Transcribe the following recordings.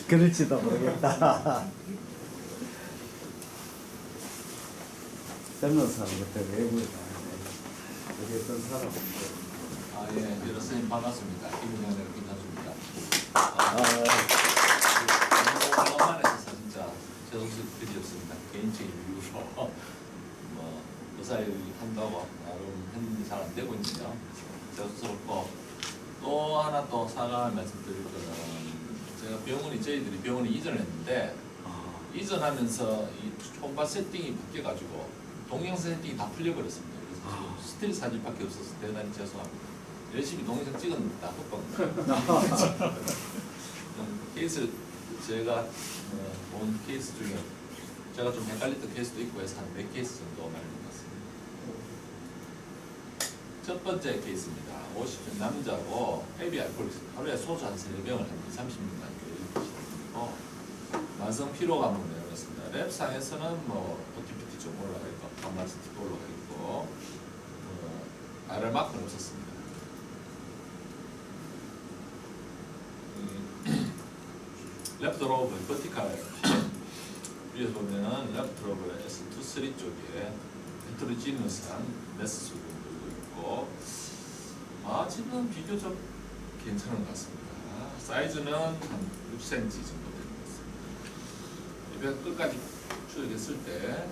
그럴지도 모르겠다. 젊은 사람부터 외부에 가는데 우리 어떤 사람 예, 여러 선생님 반갑습니다. 김은현의 김단수입니다. 오랜만에 진짜 제 소식 드렸습니다. 개인적인 이유로 뭐 의사일 한다고 나름 했는데 잘 안 되고 있는데요. 죄송스럽고 또 하나 또 사과할 말씀드릴 거는 제가 저희들이 병원에 이전을 했는데 이전하면서 이 총괄 세팅이 바뀌어가지고 동영상 세팅이 다 풀려버렸습니다. 그래서 지금 스틸 사진밖에 없어서 대단히 죄송합니다. 열심히 동영상 찍었는데 다 헛방. 케이스 제가 본 케이스 중에 제가 좀 헷갈렸던 케이스도 있고 해서 한 4케이스 정도 말인 것 같습니다. 첫 번째 케이스입니다. 50대 남자고 헤비 알코올 하루에 소주 한 3병을 한 30년간 이고 만성 피로감을 내렸습니다. 랩상에서는 뭐 OTPT 좀 올라가 있고 감마스틱 올라가 있고 RR 마크는 없었습니다. 레프트 로브 버티칼 위에서 보면은 레프트 로브 S23 쪽에 헤트로지니어스한 메스 수준도 있고 지금 비교적 괜찮은 것 같습니다. 사이즈는 한 6cm 정도 되는 것 같습니다. 이번 끝까지 추적했을 때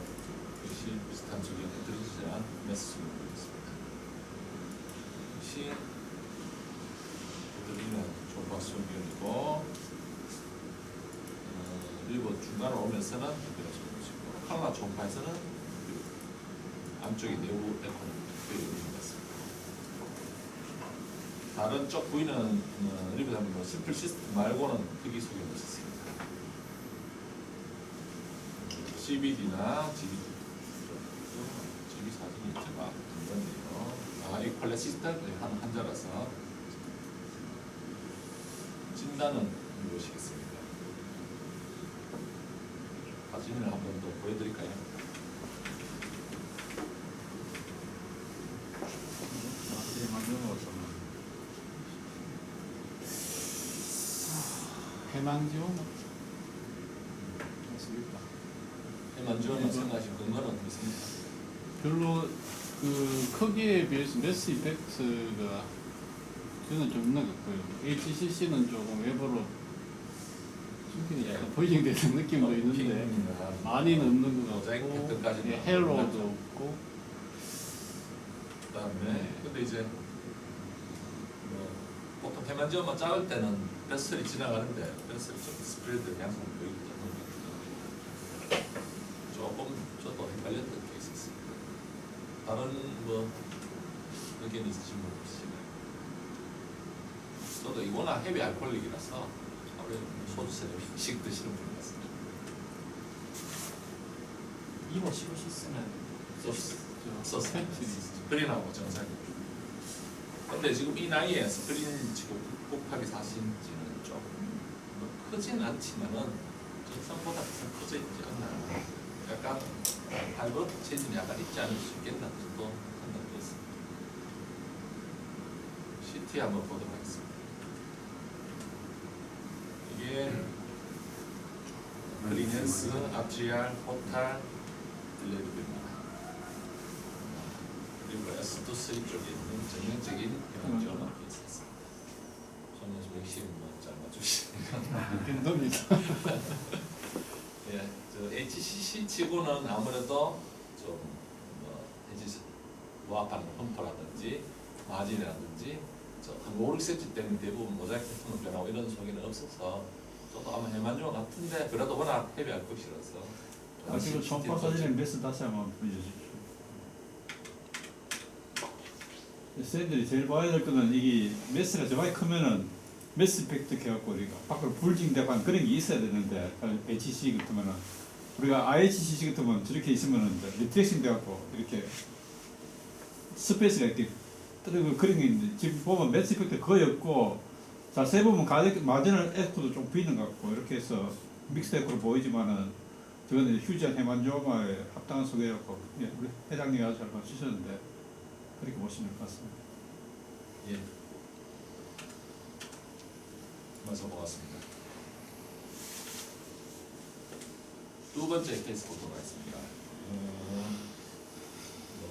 역시 비슷한 쪽에 헤트로지니어스한 메스 수준도 있습니다. 역시 헤트로지니어스 조박 수준이고 그리고 중간으로 오면서는 칼라 총파에서는 안쪽에 내부 에코는 특별히 있는 것 같습니다. 다른 쪽 부위는 리뷰하면 심플 시스템 말고는 크기 소개 없었습니다. CBD나 GB 사진이 제가 건데요. 이 퀄레 시스템 한 환자라서 진단은 무엇이겠습니까? 사진을 한 번 더 보여드릴까요? 해망지원 해만지원만 생각하신 근거는 어떻게 있습니까? 별로 그 크기에 비해서 메스 이펙트가 저는 좀 있는 것 같고요. HCC는 조금 외부로 약간 보이징되는 느낌도 있는데 많이는 없는 것 같고 헬로도 없고 그다음에 근데 이제 보통 해만지원만 작을 때는 베슬이 지나가는데 베슬이 좀 스프레드 양상 보이기 때문에 조금 저도 헷갈렸던 케이스 있습니다. 다른 의견 있으신 분 없으신가요? 저도 이 워낙 헤비 알코올릭이라서 하루에 소주 3병씩 드시는 분 같습니다. 이거 시로시스는 소스 스프린하고 정상입니다. 근데 지금 이 나이에 스프린 지금 극복하게 사신지는 좀 크진 않지만은 정상보다 커져 있지 않나요? 약간 발버 체질이 약간 있지 않을 수 있겠나 정도 판단도 있습니다. CT 한번 보도록 하겠습니다. 이게 클리넨스, 아트리알, 포탈, 딜레드입니다. 그리고 S23 쪽에 있는 전형적인 해만지원만 있었습니다. 손님수 역시 잘 맞추시네요. 빈도입니다. 예, 저 HCC 치고는 아무래도 좀 와판 펌프라든지 마진이라든지 한 5, 6cm 때문에 대부분 모자이크 패턴 변하고 이런 소리는 없어서 저도 아마 해만지원 같은데 그래도 워낙 헤비할 것이라서 지금 총파 사진에 메스 다시 한번 보여주십시오. 쌤들이 제일 봐야 될 거는 이게 메스가 저만큼 크면은 메스 이펙트 해갖고 우리가 밖으로 불징되고 한 그런 게 있어야 되는데 HCC 같으면은 우리가 IHCC 같으면 저렇게 있으면은 리트렉션 돼갖고 이렇게 스페이스가 이렇게 뜨고 그런 게 있는데 지금 보면 메스 이펙트 거의 없고 자세히 보면 마지막 에코도 좀 비는 것 같고 이렇게 해서 믹스 에코로 보이지만은 저거는 휴지한 해만지오마에 합당한 소개였고 우리 회장님이 아주 잘 봐주셨는데 그렇게 보시면 될 것 같습니다. 예. 말씀 고맙습니다. 두 번째 케이스 보도록 하겠습니다.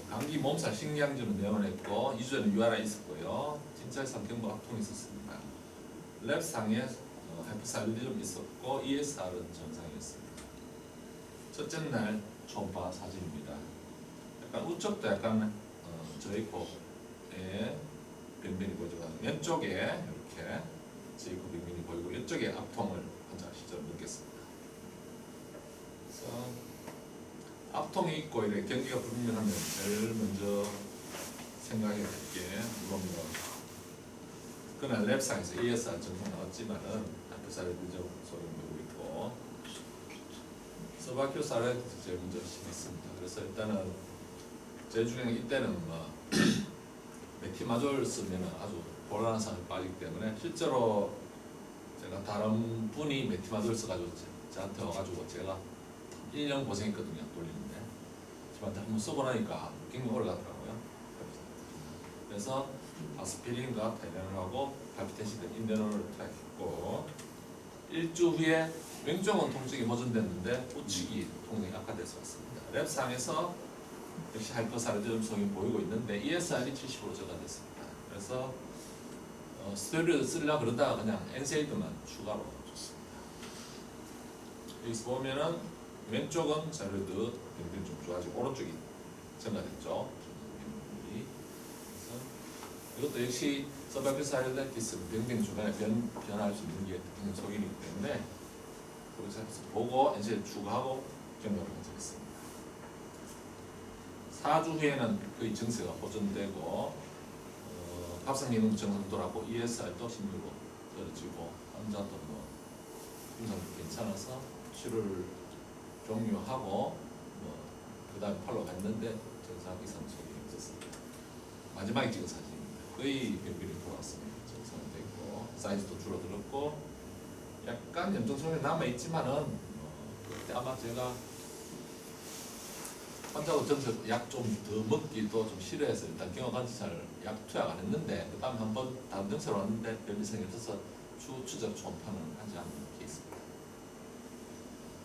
감기 몸살 신경증은 내원했고 2주 전에 URI 있었고요. 진찰상 경부 악통이 있었습니다. 랩상에 하이퍼사이리즘이 있었고 ESR은 정상이었습니다. 첫째 날 초음파 사진입니다. 약간 우측도 약간 저이코에 변변이 보이죠. 왼쪽에 이렇게 저이코 변변이 보이고 이쪽에 악통을 환자 시절 느꼈습니다. 그래서 악통이 있고 이렇게 경기가 불면하면 제일 먼저 생각해야 될 게 물론 그날 랩상에서 ESR 증상 나왔지만은 하이퍼사이리즘 소리를 내고 있고 서바큐 사이라이티스 제일 먼저 심했습니다. 그래서 일단은 제일 중요한 게 이때는 메티마졸 쓰면 아주 곤란한 상황에 빠지기 때문에 실제로 제가 다른 분이 메티마졸 써가지고 저한테 와가지고 제가 1년 고생했거든요. 돌리는데 저한테 한번 쓰고 나니까 굉장히 오래 가더라고요. 그래서 아스피린과 타이레놀하고 발피텐시드 인데놀을 투약했고 일주 후에 왼쪽은 통증이 호전됐는데 우측이 통증이 악화돼서 왔습니다. 랩상에서 역시 하이퍼사이리즘성이 보이고 있는데 ESR이 70% 증가됐습니다. 그래서 스테로이드 쓰려고 그러다가 그냥 엔세이드만 추가로 줬습니다. 여기서 보면은 왼쪽은 스테로이드 변변이 좀 좋아지고 오른쪽이 증가됐죠. 그래서 이것도 역시 서바이큐사이라이티스 변변이 중간에 변할 수 있는 게 특징 소견이기 때문에 그래서 보고 엔세이드 추가하고 경과를 가져갔습니다. 4주 후에는 거의 증세가 호전되고 합성 기능 정상 돌아고 ESR도 16으로 떨어지고 환자도 증상이 괜찮아서 치료를 종료하고 그 다음에 팔로우 했는데 증상 이상 소견이 없었습니다. 마지막에 찍은 사진입니다. 거의 변변이 돌아왔습니다. 정상되고 사이즈도 줄어들었고 약간 염증성이 남아있지만은 그때 아마 제가 환자도 전체 약 좀 더 먹기도 좀 싫어해서 일단 경화관찰 약 투약 안 했는데 그 다음에 한번 다른 증세로 왔는데 별 이상이 없어서 추적 초음파는 하지 않는 케이스입니다.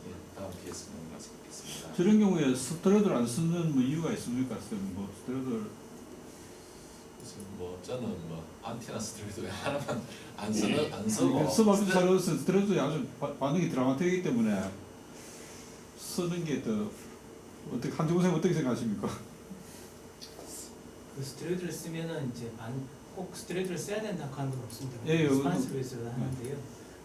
예, 다음 케이스 넘어가서 보겠습니다. 저런 경우에 스테로이드를 안 쓰는 이유가 있습니까? 스테로이드 저는 안티나 스테로이드 하나만 안 쓰고 서바큐사이로스는 스테로이드 아주 반응이 드라마틱이기 때문에 쓰는 게 더 어떻게 한정우 선생님 어떻게 생각하십니까? 그 스테로이드를 쓰면은 이제 꼭 스테로이드를 써야 된다고 하는 건 없습니다. 예, 스판스로에서 하는데요.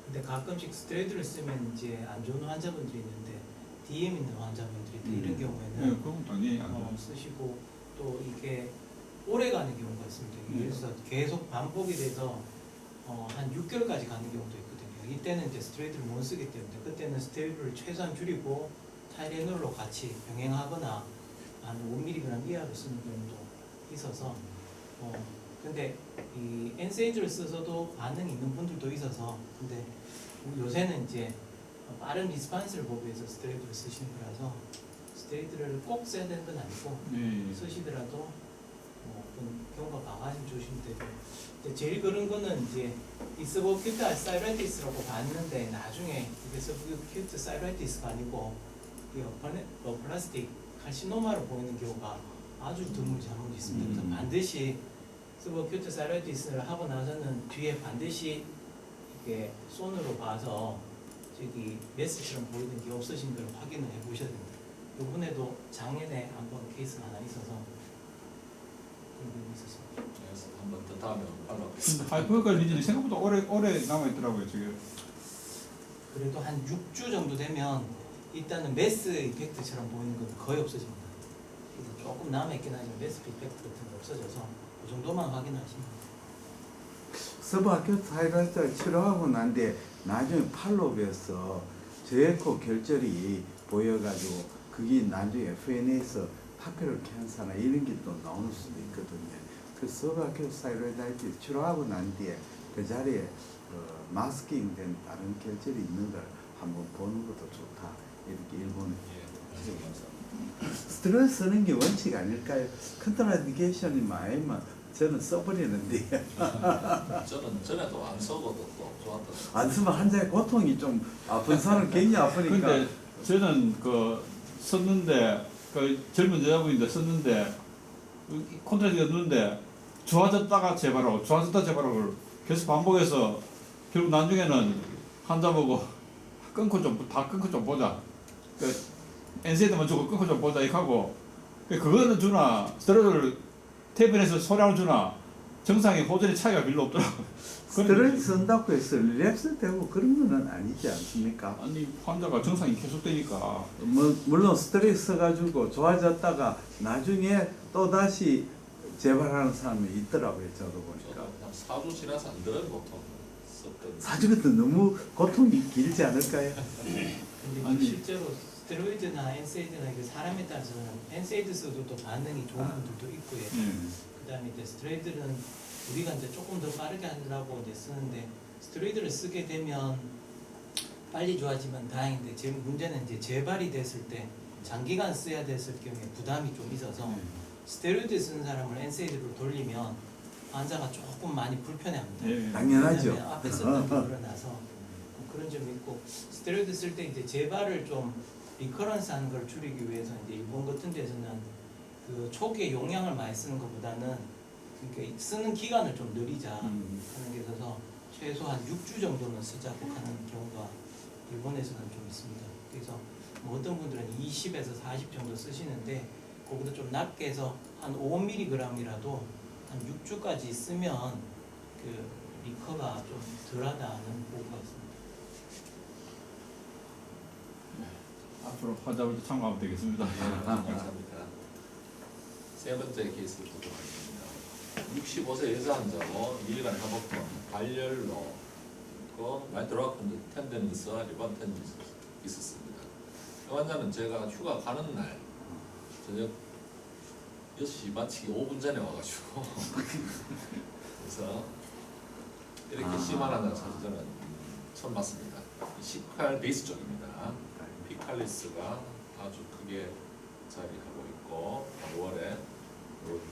근데 가끔씩 스테로이드를 쓰면 이제 안 좋은 환자분들이 있는데 DM 있는 환자분들이 이런 경우에는 네, 그건 당연히 안 좋아요. 쓰시고 또 이게 오래 가는 경우가 있습니다. 그래서 계속 반복이 돼서 한 6개월까지 가는 경우도 있거든요. 이때는 이제 스테로이드를 못 쓰기 때문에 그때는 스테로이드를 최소한 줄이고 타이레놀로 같이 병행하거나 한 5mg 이하로 쓰는 경우도 있어서 근데 이 엔세이드를 써서도 반응이 있는 분들도 있어서 근데 요새는 이제 빠른 리스판스를 보기 위해서 스테로이드를 쓰시는 거라서 스테로이드를 꼭 써야 되는 건 아니고 네. 쓰시더라도 어떤 경우가 많아지면 조심이 되고 제일 그런 거는 이제 이 서브어큐트 사이라이티스라고 봤는데 나중에 이게 서브어큐트 사이라이티스가 아니고 플라스틱 칼시노마로 보이는 경우가 아주 드물지 한번 있습니다. 그래서 반드시 서브어큐트 사이라이티스를 하고 나서는 뒤에 반드시 이렇게 손으로 봐서 저기 메스처럼 보이는 게 없으신 걸 확인을 해 보셔야 됩니다. 이번에도 작년에 한번 케이스가 하나 있어서 그런 게 있었습니다. 그래서 한번 더 다음에 팔로우하겠습니다. 하이퍼가 리진이 생각보다 오래 남아 있더라고요 지금. 그래도 한 6주 정도 되면 일단은 메스 이펙트처럼 보이는 건 거의 없어집니다. 그래서 조금 남아있긴 하지만 메스 이펙트 같은 거 없어져서 그 정도만 확인하시면 돼요. 서브아큐트 사이라이트를 치료하고 난 뒤에 나중에 팔로우에서 저에코 결절이 보여가지고 그게 나중에 FNA에서 파피럴 캔서나 이런 게 또 나오는 수도 있거든요. 그 서브아큐트 사이라이트 치료하고 난 뒤에 그 자리에 마스킹된 다른 결절이 있는 걸 한번 보는 것도 좋다. 이렇게 일본에 예, 감사합니다. 스테로이드 쓰는 게 원칙 아닐까요? 컨트라인디케이션이 많으면 저는 써버리는데 저는 전에도 안 써고도 또 좋았던. 안 쓰면 환자의 고통이 좀 아픈 사람 굉장히 아프니까 근데 저는 그 썼는데 그 젊은 여자분인데 썼는데 콘트라스트가 넣는데 좋아졌다가 재발하고 좋아졌다 재발하고 계속 반복해서 결국 나중에는 환자 보고 끊고 좀 다 끊고 좀 보자. 그 엔세이드만 주고 끊고 좀 보자 이렇게 하고 그거는 주나 스테로이드를 태변해서 소량을 주나 정상의 호전의 차이가 별로 없더라고. 스테로이드 쓴다고 해서 릴랩스 되고 그런 거는 아니지 않습니까? 아니 환자가 정상이 계속되니까 물론 스테로이드 써가지고 좋아졌다가 나중에 또 다시 재발하는 사람이 있더라고요. 저도 저도 보니까. 그냥 4주 지나서 안 들어요 보통 썼던. 사주부터 너무 고통이 길지 않을까요? 근데 아니. 실제로 스테로이드나 엔세이드나 이게 사람에 따라서는 엔세이드 써도 또 반응이 좋은 분들도 있고요. 그다음에 이제 스테로이드는 우리가 이제 조금 더 빠르게 하려고 이제 쓰는데 스테로이드를 쓰게 되면 빨리 좋아지면 다행인데 제 문제는 이제 재발이 됐을 때 장기간 써야 됐을 경우에 부담이 좀 있어서 스테로이드 쓰는 사람을 엔세이드로 돌리면 환자가 조금 많이 불편해합니다. 예. 당연하죠. 왜냐면 앞에 썼던 게 일어나서 그런 점이 있고 스테로이드 쓸 때 이제 재발을 좀 리커런스 하는 걸 줄이기 위해서 이제 일본 같은 데서는 그 초기에 용량을 많이 쓰는 것보다는 그러니까 쓰는 기간을 좀 늘리자 하는 게 있어서 최소한 6주 정도는 쓰자고 하는 경우가 일본에서는 좀 있습니다. 그래서 뭐 어떤 분들은 20에서 40 정도 쓰시는데 그보다 좀 낮게 해서 한 5mg이라도 한 6주까지 쓰면 그 리커가 좀 덜하다는 보고가 있습니다. 앞으로 환자분들 참고하면 되겠습니다. 감사합니다. 세 번째 케이스 보도록 하겠습니다. 65세 여자 환자고 일간 하복통, 발열로, 마이트로아콘드 텐데니스와 리번 텐데니스 있었습니다. 이 환자는 제가 휴가 가는 날 저녁 6시 마치기 5분 전에 와가지고 그래서 이렇게 심한 환자 사실 저는 처음 봤습니다. 시칼 베이스 쪽입니다. 피칼리스가 아주 크게 자리하고 있고 5월에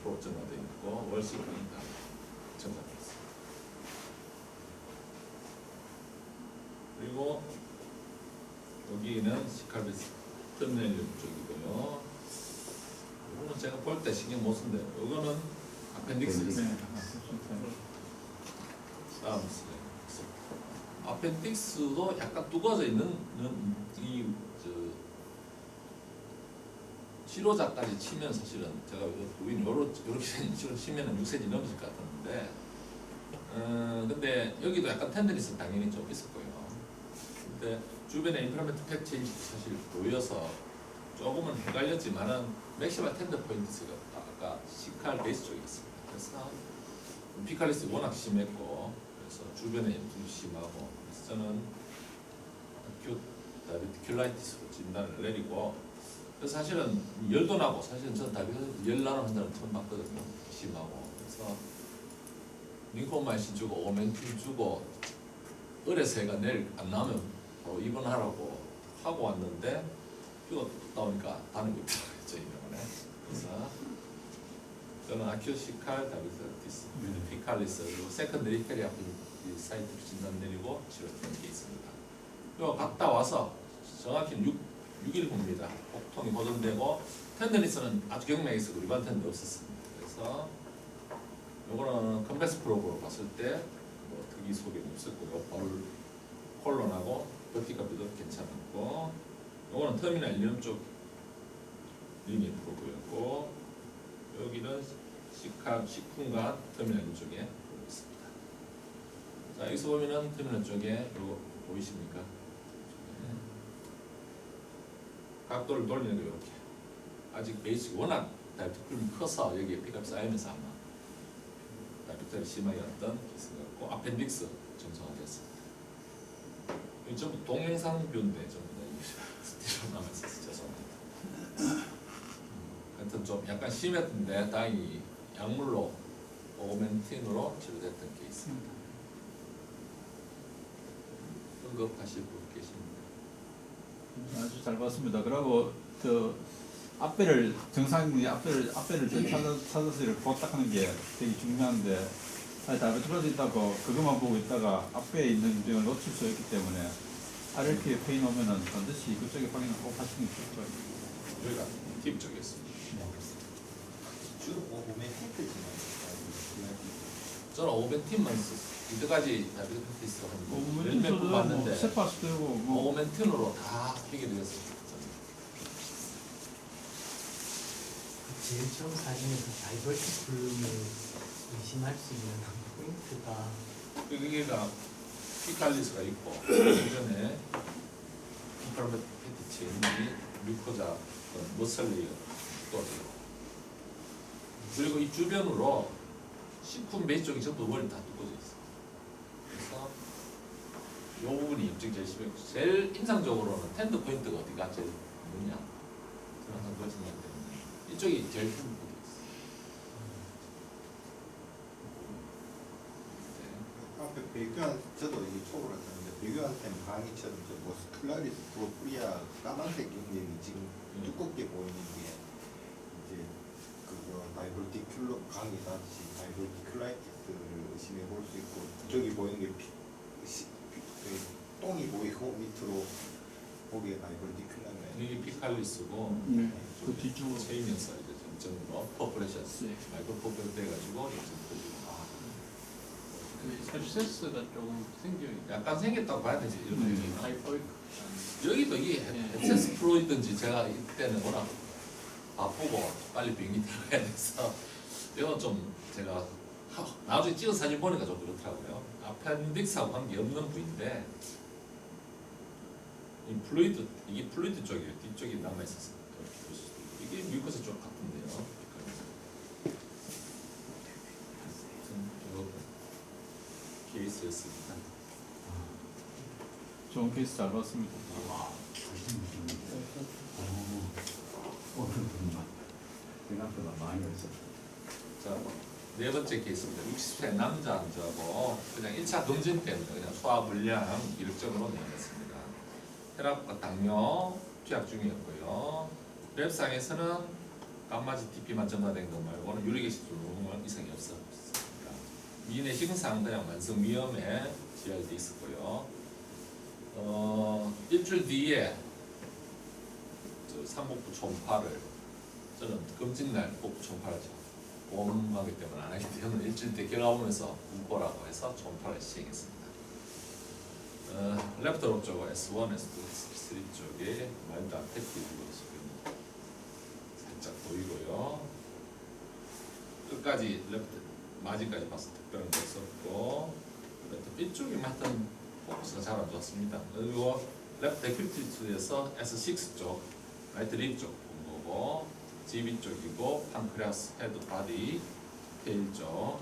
프로정화되어 있고 월시크입니다. 정상되어 있습니다. 그리고 여기는 시칼베이스 뜬내림 쪽이고요. 이거는 제가 볼 때 신경 못 쓴데 이거는 아펜딕스 있습니다. 아펜딕스도 약간 두꺼워져 있는 치료자까지 치면 사실은 제가 이렇게 치면은 6cm 넘으실 것 같았는데 근데 여기도 약간 텐데니스 당연히 좀 있을 거예요. 근데 주변에 인프라멘트 팩 사실 보여서 조금은 헷갈렸지만은 맥시멀 텐더 포인트가 아까 시칼 베이스 쪽에 있습니다. 그래서 피칼리스 워낙 심했고 그래서 주변에 염증이 심하고 그래서 저는 아큐 다이비티큘라이티스로 진단을 내리고 그래서 사실은 열도 나고 사실은 저는 다이비티스 열 나는 환자는 처음 봤거든요. 심하고 그래서 링코마이신 주고 오멘틴 주고 을에서 해가 내일 안 나오면 입원하라고 하고 왔는데 휴가 나오니까 다른 거 있더라고요. 저희 병원에. 그래서 저는 아큐시칼 다이비티스 피칼리스 그리고 세컨더리 페리아피사이트 진단 내리고 치료된 게 있습니다. 그리고 갔다 와서 정확히는 6일 복통이 보존되고 텐더니스는 아주 경미하게 있었고 리반 텐더 없었습니다. 그래서 요거는 컴패스 프로브로 봤을 때 뭐 특이 소견이 없었고요. 콜론하고 버티카피도 괜찮았고 요거는 터미널 이름 쪽 리니 프로브였고 여기는 식품과 터미널 쪽에 있습니다. 자 여기서 보면은 터미널 쪽에 요거 보이십니까? 각도를 돌리는 거 이렇게 아직 베이스 워낙 다이비티클이 커서 여기에 피가 쌓이면서 아마 다이비티클이 심하게 왔던 케이스 같고 아펜딕스 정상화됐습니다. 이 전부 동영상 뷰인데 전부 다 스티로 남아서 죄송합니다. 하여튼 좀 약간 심했던데 다행히 약물로 오멘틴으로 치료됐던 케이스입니다. 언급하실 분 계십니까? 아주 잘 봤습니다. 그리고 그 앞배를 정상이 앞배를 찾아서 이렇게 보딱하는 게 되게 중요한데 다이어트 프로젝트 있다고 그것만 보고 있다가 앞배에 있는 병을 놓칠 수 있기 때문에 RLP에 페인 오면은 반드시 그쪽에 확인을 꼭 하시는 게 좋죠. 여기가 팁 쪽이었습니다. 주로 오멘 테크지만 저는 오멘 팀만 썼어요. 이때까지 다이어티스 한 열몇 분 오멘트도 봤는데 세파스 되고 뭐 오멘튼으로 다 해결되었습니다. 제일 처음 사진에서 다이버티 플룸을 의심할 수 있는 포인트가 여기가 피칼리스가 있고 주변에 인프라메트 체인이 뮤코자 머슬레이어 또 있고 그리고 이 주변으로 식품 베이스 쪽이 전부 원이 다 뚜꺼져 있어. 그래서 이 부분이 제일 심했고 제일 인상적으로는 텐드 포인트가 어디가 제일 뭐냐? 저는 항상 그렇게 생각되는데 이쪽이 제일 큰 부분이 있어. 앞에 배교한 저도 이게 초보라 했는데 배교한테는 강의처럼 저 모스클라리스 프로프리아 까만색 경력이 지금 두껍게 보이는 게 이제 그거 다이버티큘러 강의 같이 다이버티큘라이티스를 의심해 볼 수 있고 저기 보이는 게 똥이 보이고 밑으로 거기에 다이버티큘라네. 이게 피칼리스고 그 뒤쪽으로 체이면서 이제 점점으로 퍼프레션스 네. 마이크로 퍼프레 돼가지고 이제 sepsis가 조금 생겨요. 약간 생겼다고 봐야 되지 이런 네. 느낌이. 타이포이드. 여기도 이게 헵세스 프로이든지 제가 이때는 워낙 바쁘고 빨리 비행기 타야 돼서 이건 좀 제가 나중에 찍은 사진 보니까 좀 그렇더라고요. 아펜딕스하고 관계없는 부위인데 이 플루이드 이게 플루이드 쪽이에요. 뒤쪽이 남아 있었어요. 이게 뮤커스 쪽 같은데요. 케이스였습니다. 좋은 케이스 잘 봤습니다. 생각보다 많이 했어. 자, 네 번째 케이스입니다. 60세 남자 환자고 그냥 1차 검진 때문에 그냥 소화 불량 이력적으로 내렸습니다. 혈압과 당뇨 투약 중이었고요. 랩상에서는 감마지 TP만 전달된 것 말고는 유리개식 증후군 이상이 없었습니다. 미내식상 그냥 만성 위염에 GRD 있었고요. 일주일 뒤에 저 삼복부 초음파를 저는 검진날 복부 초음파를 보험하기 때문에 안 하기 때문에 일주일 뒤에 결과 오면서 공포라고 해서 초음파를 시행했습니다. 레프트 오른쪽 S1, S2, S3 쪽에 마일드 아테티브 지금 살짝 보이고요. 끝까지 레프트 마지까지 봤을 때 특별한 게 없었고 레프트 B쪽에 맡은 포커스가 잘 안 좋았습니다. 그리고 레프트 데큐티스에서 S6 쪽, 라이트 립 쪽 본 거고 GB 쪽이고 판크레아스, 헤드, 바디, 테일 쪽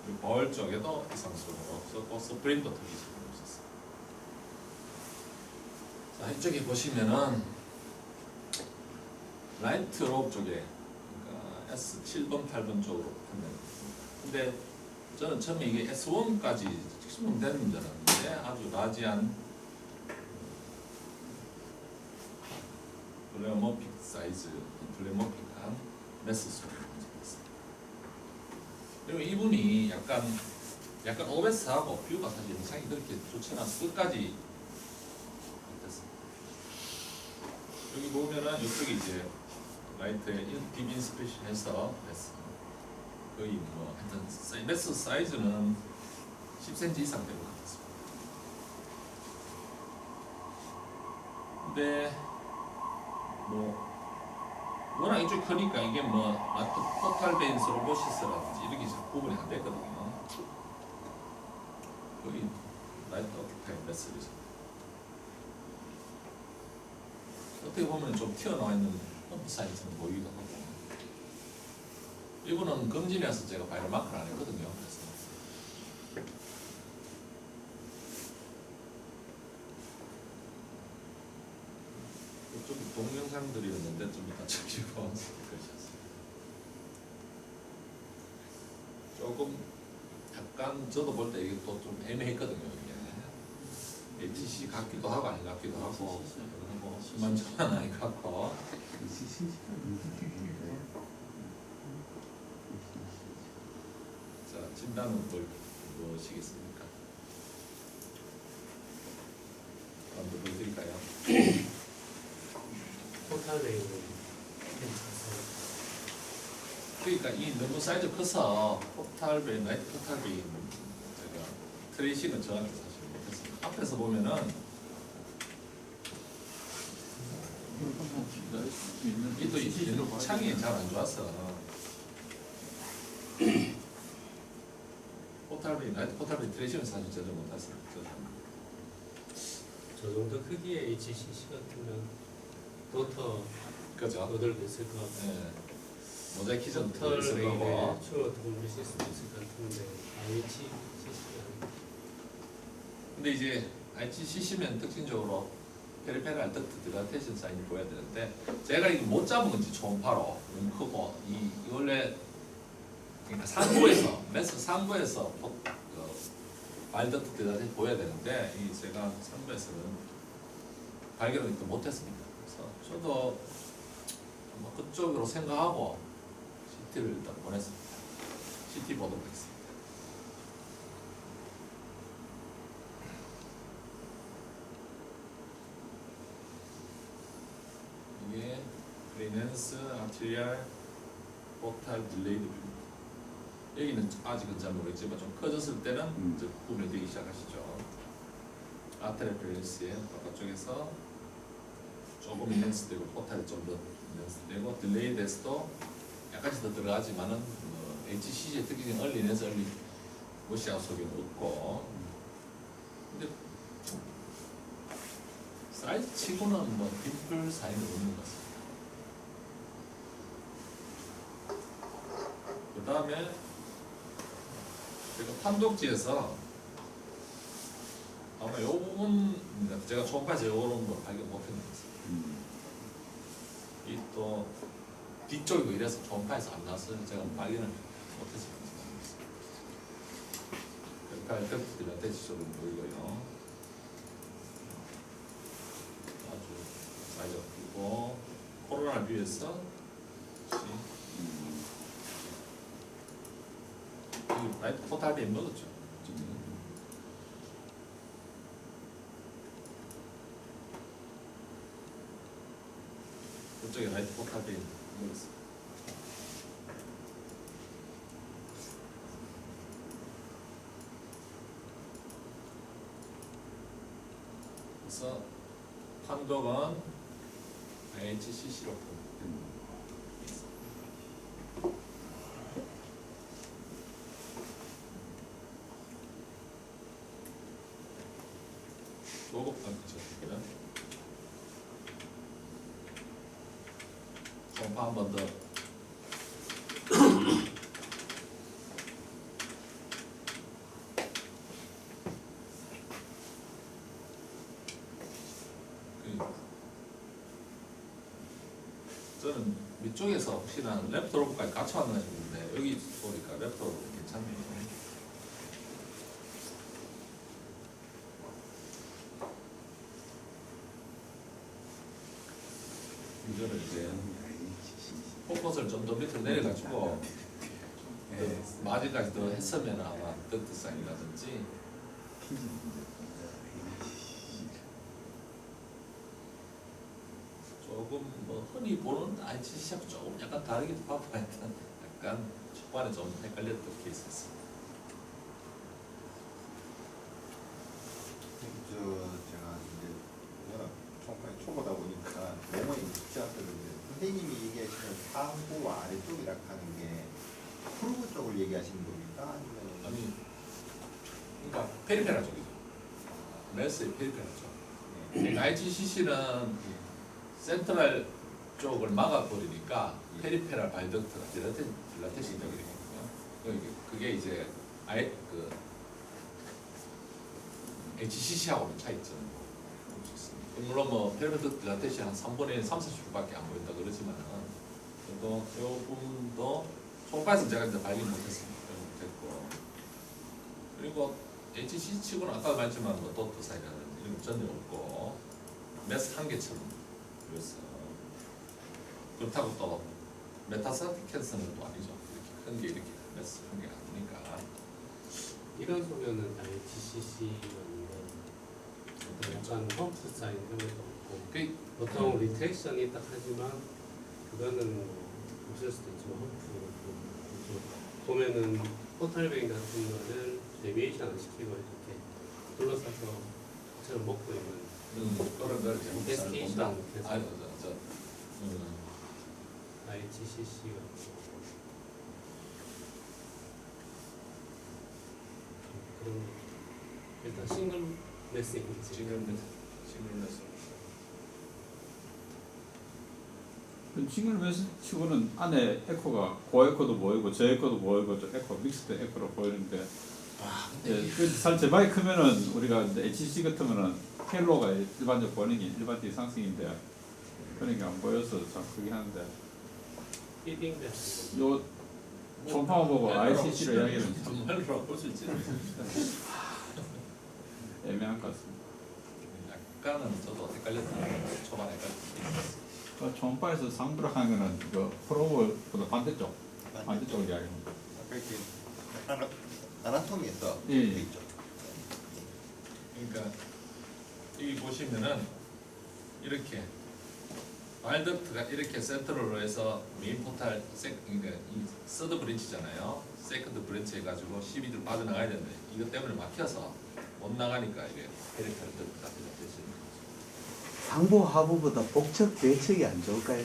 그리고 벌 쪽에도 이상수가 없었고 스프린도 특이 지금 없었어요. 자 이쪽에 보시면은 라이트 롭 쪽에 그러니까 S7번, 8번 쪽으로 근데 저는 처음에 이게 S1까지 측정되는 줄 알았는데 아주 라지한 플레모픽 사이즈, 플레모픽한 메스 소리를 가지고 그리고 이분이 약간 오베스하고 뷰가 사실 영상이 그렇게 좋지 않아서 끝까지 됐습니다. 여기 보면은 이쪽이 이제 라이트에 딥 인스피레이션 해서 메스 거의 뭐 하여튼 메스 사이즈는 10cm 이상 되는 것 같습니다. 근데 뭐 워낙 이쪽이 크니까 이게 뭐 마트 포탈 베인스 로보시스라든지 이렇게 구분이 안 됐거든요. 거의 라이트 오피타임 메스를 어떻게 보면 좀 튀어나와 있는 펌프 사이즈는 보이기도 하고 이거는 검진이라서 제가 바이럴 마크를 안 했거든요. 그래서 좀 동영상들이었는데 좀 이따 찍히고 그러셨어요. 조금 약간 저도 볼 때 이게 또 좀 애매했거든요. 이게 HC 같기도 하고 아니 같기도 하고 뭐 이만저만 아니 같고 자 진단은 무엇이겠습니까? 포탈웨이는 괜찮아요. 그러니까 이 너무 사이즈 커서 포탈베이, 나이트 포탈베이 제가 트레이싱은 저한테 사실 못했어요. 앞에서 보면은 이또 이 창이 잘 안 좋았어. 포탈베이, 나이트 포탈베이 트레이싱은 사실 제대로 못했어요. 저 정도 크기의 HCC 같으면 더 그죠? 넓게 있을 것 같아요. 예. 모자이크 좀 포털 있을 레일에 거고. 추가 도움을 쓸 수도 있을 것 같은데 HCC가 근데 이제 IGCC면 특징적으로 페리페랄 덕트 디라테이션 사인이 보여야 되는데 제가 이거 못 잡은 건지 초음파로 너무 크고 이 원래 그러니까 상부에서 메스 상부에서 발덕트 디라테이션 보여야 되는데 이 제가 상부에서는 발견을 일단 못했습니다. 그래서 저도 뭐 그쪽으로 생각하고 CT를 일단 보냈습니다. CT 보도록 하겠습니다. 이게 그레이넨스 아티리알 포탈 딜레이드 뷰입니다. 여기는 아직은 잘 모르겠지만 좀 커졌을 때는 이제 구분되기 시작하시죠. 아테레펠리스의 바깥쪽에서 조금 인핸스되고 포탈이 좀 더 인핸스되고 딜레이드에서도 약간씩 더 들어가지만은 HCC의 특징은 얼리 인핸스 얼리 워시아웃 속에는 없고 근데 사이즈 치고는 뭐 딤플 사이는 없는 것 같습니다. 그 다음에 제가 판독지에서 아마 이 부분입니다. 제가 초반에 이런 걸 발견 못했는 것 같습니다. 이 또 뒤쪽이고 이래서 초반에서 안 나왔어요. 제가 발견을 못했습니다. 그러니까 덕트들이 대체적으로 보이고요. 아주 사이즈가 크고 코로나 비해서 이 라이트 포탈이 먹었죠. 그쪽에 라이트 포탈이 먹었어요. 그래서 판독은 HCC로 봅니다. 조금 그죠? 초음파 한 번 더. 저는 위쪽에서 혹시나 랩토로브까지 같이 왔나 싶은데 여기 보니까 랩토로브 괜찮네요. 이거를 이제 포커스를 좀 더 밑으로 내려가지고 마디까지 더 했으면 아마 덕트 사인이라든지 조금 뭐 흔히 보는 IGC하고 조금 약간 다르기도 하고 하여튼 약간 초반에 좀 헷갈렸던 케이스였습니다. 제가 이제 워낙 총판이 초보다 보니까 메모에 있지 않거든요. 선생님이 얘기하시는 상부와 아래쪽이라 하는 게 프로브 쪽을 얘기하시는 겁니까? 아니면 아니 그러니까 페리페라 쪽이죠. 메스의 페리페라 쪽. 그러니까 IGCC는 센트럴 쪽을 막아버리니까 페리페랄 바이덕트가 딜라테이션이 되게 되거든요. 그게 이제 아예 그 HCC하고는 차이점이 볼수 있습니다. 물론 뭐 페리페랄 딜라테이션 한 3분의 1, 3, 40%밖에 안 보인다 그러지만은 그래도 이 부분도 초반에서 제가 이제 발견 못했습니다. 못했고 그리고 HCC 치고는 아까 말했지만 뭐 도트 사이라는 이런 거 전혀 없고 메스 한 개처럼 그래서 그렇다고 또 메타스타틱 캔서는 또 아니죠. 이렇게 큰 게 이렇게 메스 큰 게 아니니까 이런 소면은 HCC가 있는 약간 펌프 사인 이런 것도 없고 그 보통 리트렉션이 있다 하지만 그거는 없을 수도 있지만 보면은 포털뱅 같은 거는 데비에이션 안 시키고 이렇게 둘러싸서 저처럼 먹고 있는 그런 걸 SK도 안 못해서 아니 저 IGCC가 그런 일단 싱글 메시지 지금 싱글 메시지고는 안에 에코가 고에코도 보이고 저에코도 보이고 저 에코 믹스드 에코로 보이는데 예, 사실 제 마이크 크면은 우리가 HC 같으면은 헬로가 일반적으로 보이는 게 일반적 상승인데 그런 게 안 보여서 참 그긴 한데 피딩 메시지 요 전파만 보고 ICC로 이야기는 참 정말로 볼수 있지. 애매한 것 같습니다. 약간은 저도 헷갈렸다. 초반에 헷갈렸어요. 그 전파에서 상부를 하는 거는 그 프로볼보다 반대쪽 이야기입니다. 아까 이렇게 아나토미에서 예. 돼 있죠. 그러니까 여기 보시면은 이렇게 바일덕트가 이렇게 센터로 해서 메인 포탈 그러니까 이 서드 브랜치잖아요. 세컨드 브랜치 해가지고 시비들 빠져나가야 되는데 이것 때문에 막혀서 못 나가니까 이게 페리페럴 덕트가 됐어요. 상부 하부보다 복척 배척이 안 좋을까요?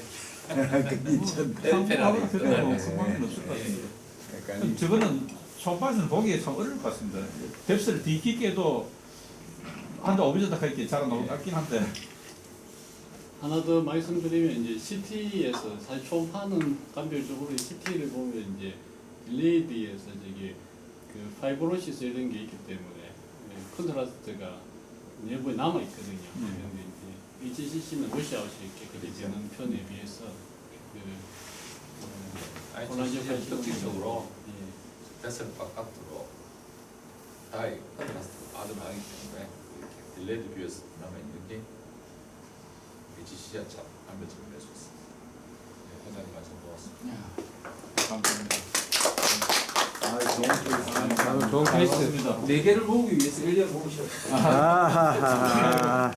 괜찮대. 상부하고 그래도 네. 상관은 없을 것 같습니다. 약간 저거는 전파에서는 보기에 참 어려울 것 같습니다. 뎁스를 더 깊게 해도 한자 오비저다 이렇게 자라나고 같긴 한데 하나 더 말씀드리면 이제 CT에서 사실 초음파는 감별적으로 CT를 보면 이제 딜레이드에서 저기 그 파이브로시스 이런 게 있기 때문에 컨트라스트가 내부에 남아 있거든요. 그런데 이제 HCC는 워시아웃이 이렇게 그려지는 편에 비해서 IGCC는 특징적으로 예. 베슬 바깥으로 다이 컨트라스트가 빠져나가기 때문에 이렇게 딜레이드 뷰에서 남아있는 게 HCC가 참 안배점을 낼 수 있습니다. 네, 회장님 말씀 고맙습니다. 감사합니다. 좋은 케이스. 잘 봤습니다. 4개를 모으기 위해서 1년 모으셨어요. 아하하하.